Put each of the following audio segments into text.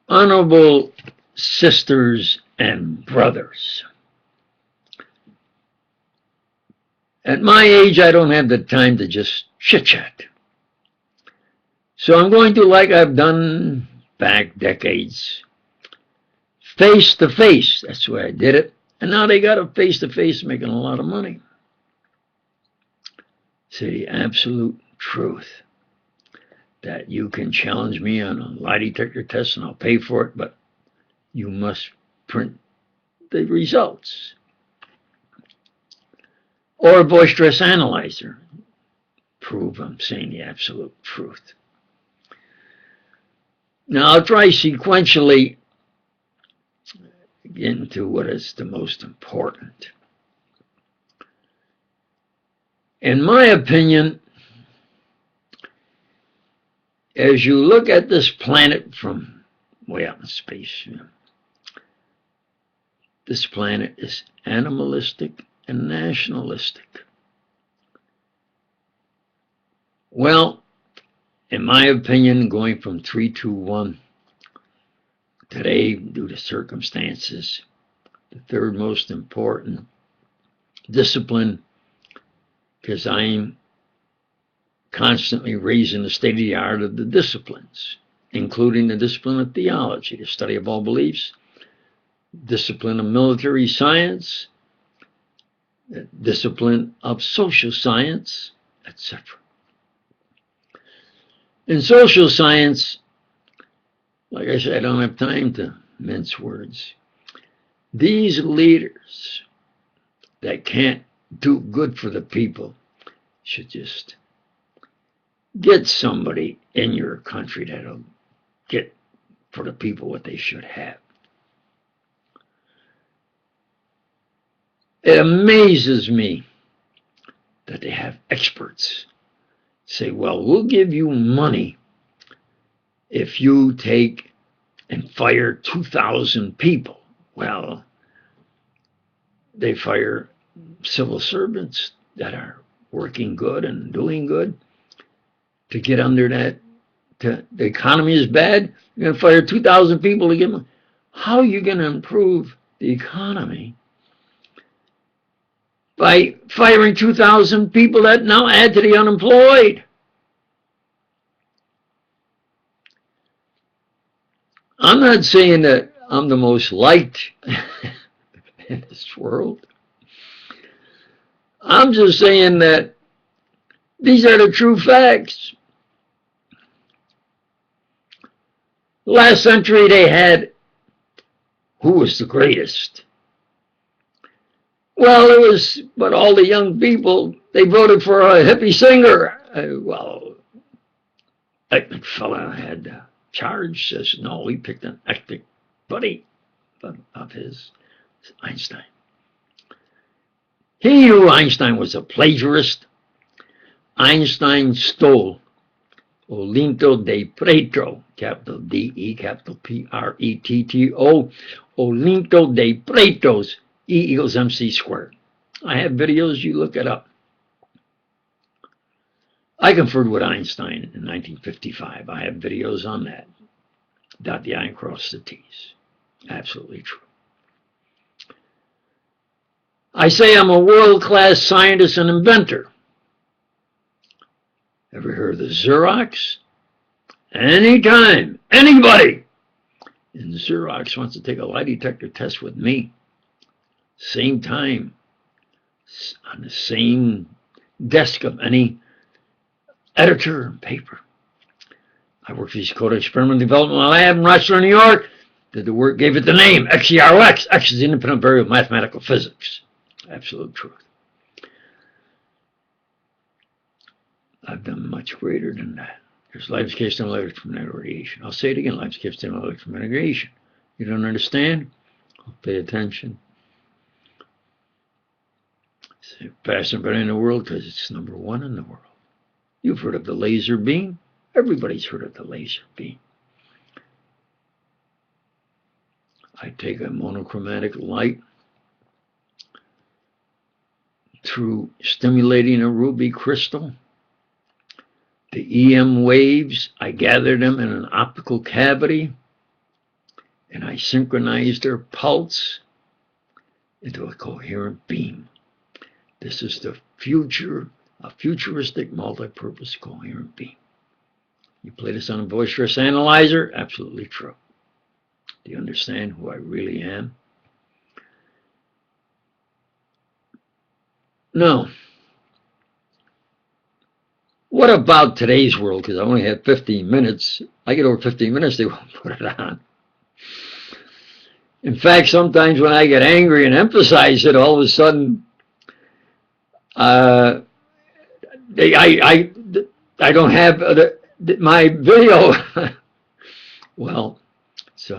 Honorable sisters and brothers, at my age, I don't have the time to just chit-chat. So I'm going to, like I've done back decades, face-to-face. That's the way I did it. And now they got a face-to-face making a lot of money. Say the absolute truth. That you can challenge me on a lie detector test and I'll pay for it, but you must print the results. Or a voice stress analyzer. Prove I'm saying the absolute truth. Now I'll try sequentially get into what is the most important. In my opinion, as you look at this planet from way out in space, this planet is animalistic and nationalistic. Well, in my opinion, going from 3 to 1 today, due to circumstances, the third most important discipline, because I'm constantly raising the state of the art of the disciplines, including the discipline of theology, the study of all beliefs, discipline of military science, the discipline of social science, etc. In social science, like I said, I don't have time to mince words. These leaders that can't do good for the people should just get somebody in your country that'll get for the people what they should have. It amazes me that they have experts say, well, we'll give you money if you take and fire 2,000 people. Well, they fire civil servants that are working good and doing good to get under that. The economy is bad. You're going to fire 2,000 people to get money. How are you going to improve the economy? By firing 2,000 people that now add to the unemployed. I'm not saying that I'm the most liked in this world. I'm just saying that these are the true facts. Last century they had, who was the greatest? Well, it was, but all the young people, they voted for a hippie singer. Well, that fella had charge, says, no, we picked an ethnic buddy of his, Einstein. He knew Einstein was a plagiarist. Einstein stole Olinto de Pretto, capital D-E, capital P-R-E-T-T-O, Olinto de Pretto's E equals MC squared. I have videos, you look it up. I conferred with Einstein in 1955. I have videos on that. Dot the I and cross the T's. Absolutely true. I say I'm a world-class scientist and inventor. Ever heard of the Xerox? Anytime, anybody in Xerox wants to take a lie detector test with me, same time, on the same desk of any editor and paper. I worked for these code experimental development lab in Rochester, New York. Did the work, gave it the name, Xerox. X is the independent variable of mathematical physics. Absolute truth. I've done much greater than that. There's life's case stimulated electromagnetic radiation. I'll say it again, life's case stimulated electromagnetic radiation. You don't understand? Pay attention. It's faster and better in the world because it's number one in the world. You've heard of the laser beam. Everybody's heard of the laser beam. I take a monochromatic light through stimulating a ruby crystal. The EM waves, I gather them in an optical cavity. and I synchronize their pulse into a coherent beam. This is the future, a futuristic multipurpose coherent beam. You play this on a voice analyzer? Absolutely true. Do you understand who I really am? No. What about today's world? Because I only had 15 minutes. I get over 15 minutes, they won't put it on. In fact, sometimes when I get angry and emphasize it, all of a sudden, I don't have my video. Well, it's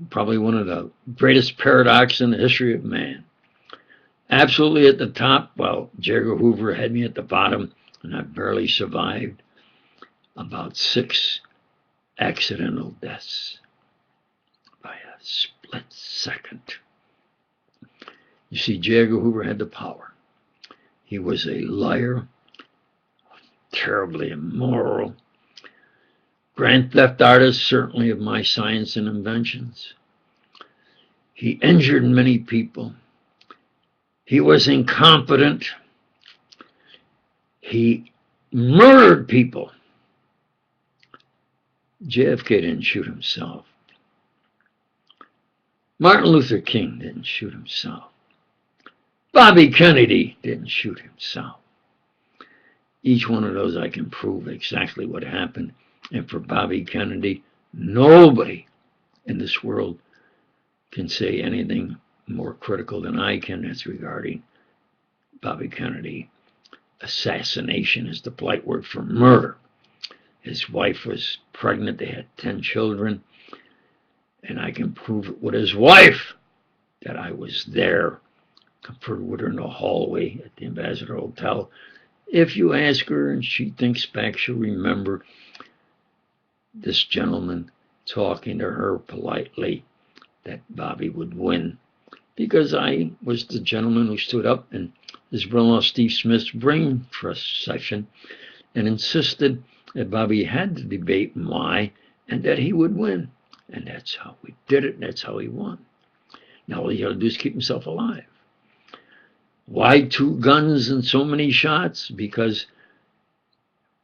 probably one of the greatest paradoxes in the history of man. Absolutely at the top, well, J.Edgar Hoover had me at the bottom, and I barely survived about 6 accidental deaths by a split second. You see, J.Edgar Hoover had the power. He was a liar, terribly immoral, grand theft artist, certainly of my science and inventions. He injured many people. He was incompetent. He murdered people. JFK didn't shoot himself. Martin Luther King didn't shoot himself. Bobby Kennedy didn't shoot himself. Each one of those I can prove exactly what happened. And for Bobby Kennedy, nobody in this world can say anything more critical than I can. That's regarding Bobby Kennedy. Assassination is the polite word for murder. His wife was pregnant. They had 10 children. And I can prove it with his wife that I was there, conferred with her in the hallway at the Ambassador Hotel. If you ask her and she thinks back, she'll remember this gentleman talking to her politely that Bobby would win, because I was the gentleman who stood up in his brother-in-law Steve Smith's brain trust session and insisted that Bobby had to debate why and that he would win. And that's how we did it, and that's how he won. Now all he had to do is keep himself alive. Why 2 guns and so many shots? Because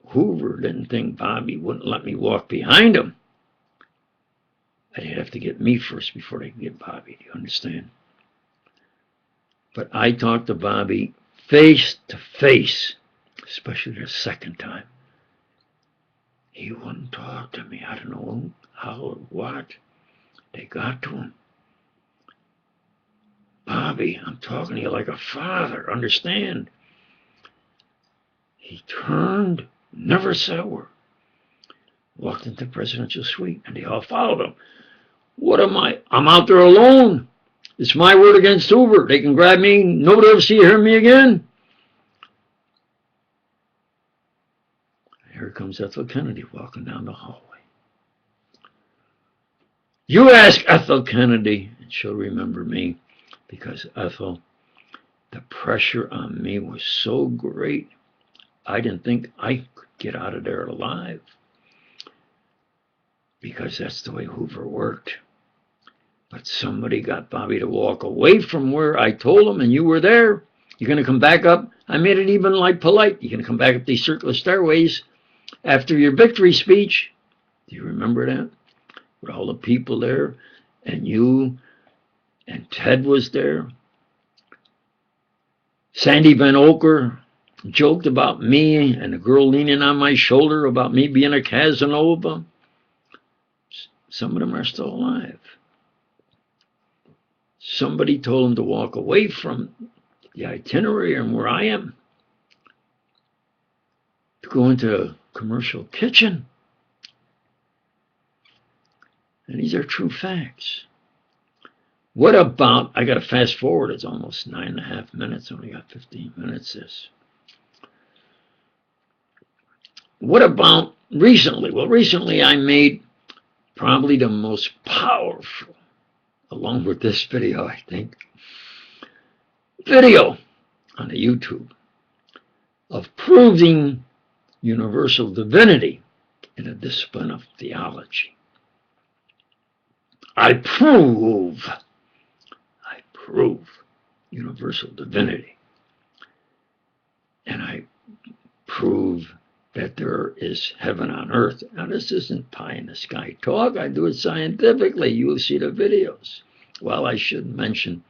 Hoover didn't think Bobby wouldn't let me walk behind him. They'd have to get me first before they could get Bobby. Do you understand? But I talked to Bobby face to face, especially the second time. He wouldn't talk to me. I don't know how or what. They got to him. Bobby, I'm talking to you like a father. Understand? He turned, never said a word. Walked into the presidential suite, and they all followed him. What am I? I'm out there alone. It's my word against Hoover. They can grab me. Nobody will ever see or hear me again. Here comes Ethel Kennedy walking down the hallway. You ask Ethel Kennedy, and she'll remember me, because Ethel, the pressure on me was so great, I didn't think I could get out of there alive, because that's the way Hoover worked. But somebody got Bobby to walk away from where I told him, and you were there. You're going to come back up. I made it even like polite. You're going to come back up these circular stairways after your victory speech. Do you remember that? With all the people there, and you, and Ted was there. Sandy Van Oker joked about me and the girl leaning on my shoulder about me being a Casanova. Some of them are still alive. Somebody told him to walk away from the itinerary and where I am, to go into a commercial kitchen. And these are true facts. What about, I got to fast forward, it's almost 9.5 minutes, only got 15 minutes this. What about recently? Well, recently I made probably the most powerful, along with this video, I think, video on the YouTube of proving universal divinity in a discipline of theology. I prove universal divinity. And I prove that there is heaven on earth. Now, this isn't pie in the sky talk. I do it scientifically. You will see the videos. Well, I should mention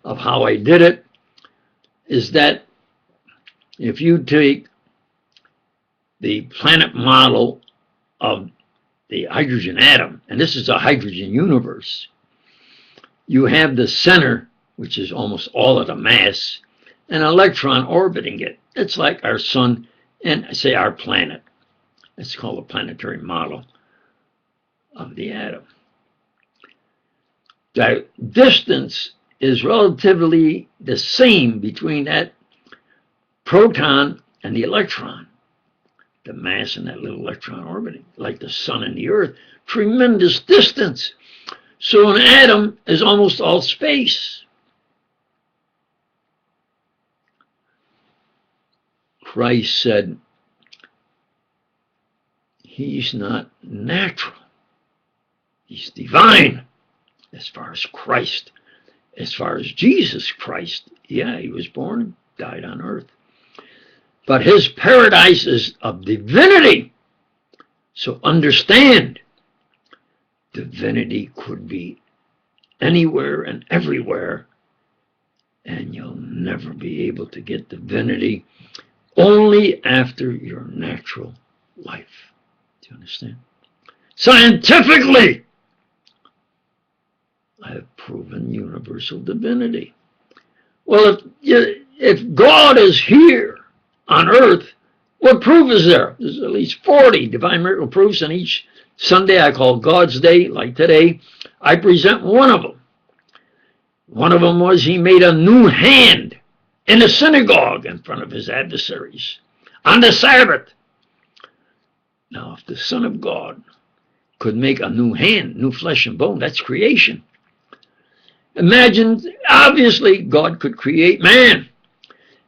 of how I did it is that if you take the planet model of the hydrogen atom, and this is a hydrogen universe, you have the center, which is almost all of the mass, an electron orbiting it. It's like our sun and, say, our planet. It's called a planetary model of the atom. The distance is relatively the same between that proton and the electron. The mass in that little electron orbiting, like the sun and the earth, tremendous distance. So an atom is almost all space. Christ said he's not natural. He's divine as far as Christ. As far as Jesus Christ, yeah, he was born and died on earth. But his paradise is of divinity. So understand, divinity could be anywhere and everywhere, and you'll never be able to get divinity only after your natural life. Do you understand? Scientifically, I have proven universal divinity. Well, if God is here on earth, what proof is there? There's at least 40 divine miracle proofs, and each Sunday I call God's Day, like today, I present one of them. One of them was he made a new hand in the synagogue in front of his adversaries on the Sabbath. Now, if the Son of God could make a new hand, new flesh and bone, that's creation. Imagine, obviously, God could create man.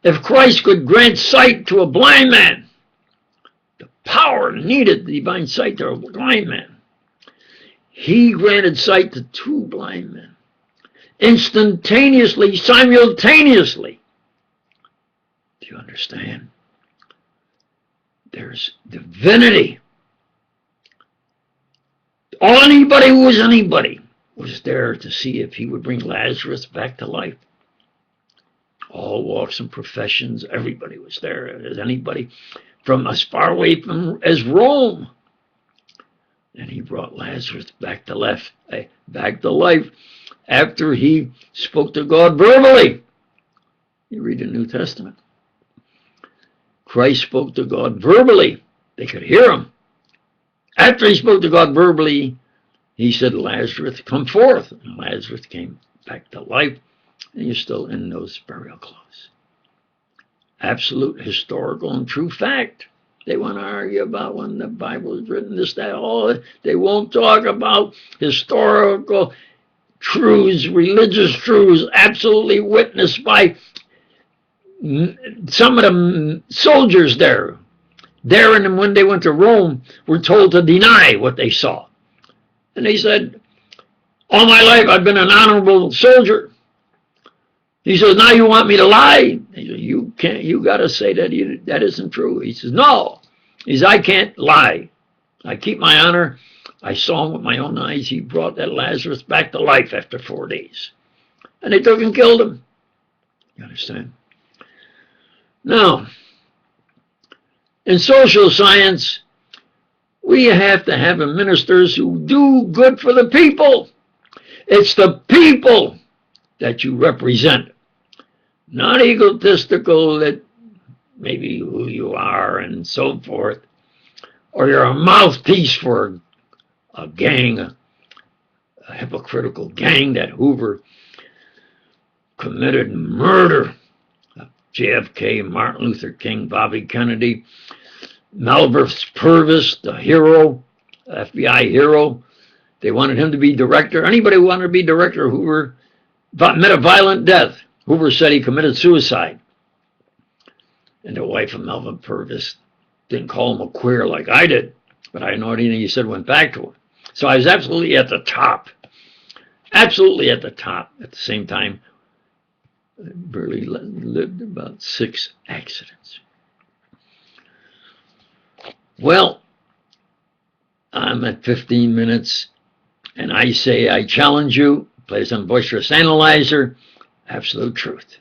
If Christ could grant sight to a blind man, the power needed divine sight to a blind man. He granted sight to 2 blind men, instantaneously, simultaneously. Do you understand? There's divinity. Anybody who was anybody was there to see if he would bring Lazarus back to life. All walks and professions, everybody was there. As anybody from as far away from as Rome. And he brought Lazarus back to life after he spoke to God verbally. You read the New Testament. Christ spoke to God verbally. They could hear him. After he spoke to God verbally, he said, Lazarus, come forth. And Lazarus came back to life. And you're still in those burial clothes. Absolute historical and true fact. They want to argue about when the Bible is written, this, that, all. They won't talk about historical truths, religious truths, absolutely witnessed by some of the soldiers there. And when they went to Rome, were told to deny what they saw. And they said, all my life I've been an honorable soldier. He says, now you want me to lie? He says, you can't, you got to say that that isn't true. He says, no. He says, I can't lie. I keep my honor. I saw him with my own eyes. He brought that Lazarus back to life after 4 days. And they took and killed him. You understand? Now, in social science, we have to have ministers who do good for the people. It's the people that you represent. Not egotistical that maybe who you are and so forth. Or you're a mouthpiece for a gang, a hypocritical gang that Hoover committed murder. JFK, Martin Luther King, Bobby Kennedy, Purvis, the hero, FBI hero. They wanted him to be director. Anybody who wanted to be director, Hoover met a violent death. Hoover said he committed suicide. And the wife of Melvin Purvis didn't call him a queer like I did, but I know anything he said went back to him. So I was absolutely at the top. absolutely at the top. At the same time, barely lived about 6 accidents. Well, I'm at 15 minutes, and I say I challenge you, play some boisterous analyzer, absolute truth.